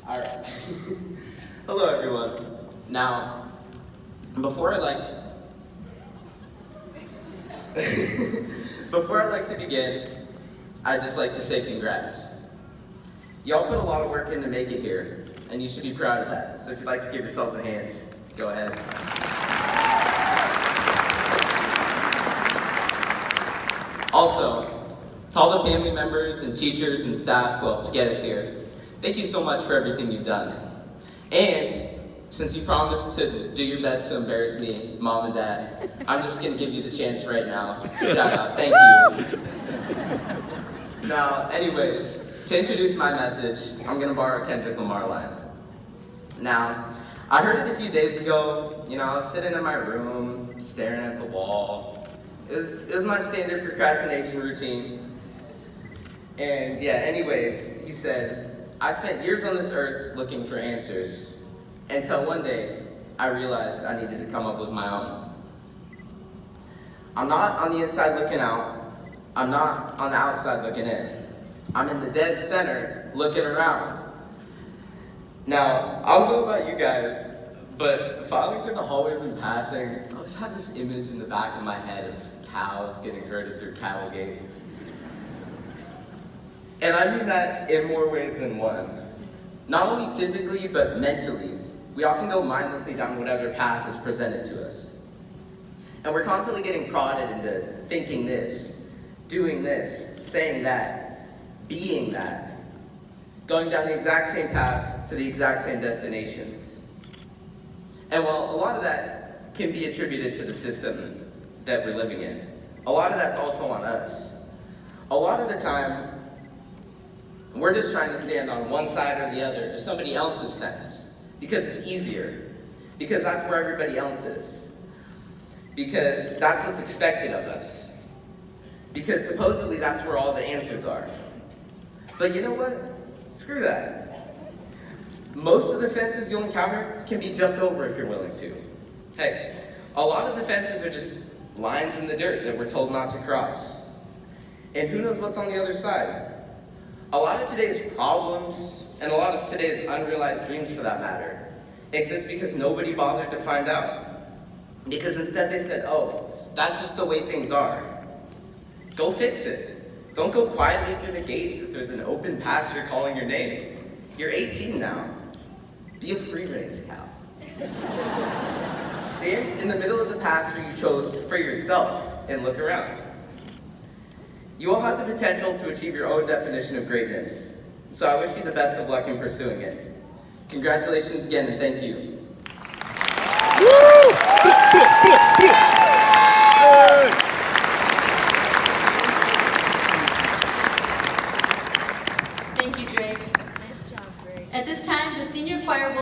All right. Hello, everyone. Now, before I to begin, I'd just like to say congrats. Y'all put a lot of work in to make it here, and you should be proud of that. So if you'd like to give yourselves a hand, go ahead. Also, to all the family members and teachers and staff who helped to get us here, thank you so much for everything you've done. And since you promised to do your best to embarrass me, Mom and Dad, I'm just going to give you the chance right now. Shout out, thank you. Now, anyways, to introduce my message, I'm going to borrow a Kendrick Lamar line. Now, I heard it a few days ago. I was sitting in my room, staring at the wall. It was my standard procrastination routine. And yeah, anyways, he said, I spent years on this earth looking for answers, until one day, I realized I needed to come up with my own. I'm not on the inside looking out. I'm not on the outside looking in. I'm in the dead center looking around. Now, I don't know about you guys, but filing through the hallways and passing, I always had this image in the back of my head of cows getting herded through cattle gates. And I mean that in more ways than one. Not only physically, but mentally. We often go mindlessly down whatever path is presented to us. And we're constantly getting prodded into thinking this, doing this, saying that, being that, going down the exact same paths to the exact same destinations. And while a lot of that can be attributed to the system that we're living in, a lot of that's also on us. A lot of the time, we're just trying to stand on one side or the other of somebody else's fence because it's easier, because that's where everybody else is, because that's what's expected of us, because supposedly that's where all the answers are. But you know what? Screw that. Most of the fences you'll encounter can be jumped over if you're willing to. Heck, a lot of the fences are just lines in the dirt that we're told not to cross. And who knows what's on the other side? A lot of today's problems, and a lot of today's unrealized dreams for that matter, exist because nobody bothered to find out. Because instead they said, oh, that's just the way things are. Go fix it. Don't go quietly through the gates if there's an open pasture calling your name. You're 18 now. Be a free-range cow. Stand in the middle of the pasture you chose for yourself and look around. You all have the potential to achieve your own definition of greatness, so I wish you the best of luck in pursuing it. Congratulations again, and thank you. Thank you, Drake. Nice job, Drake. At this time, the senior choir will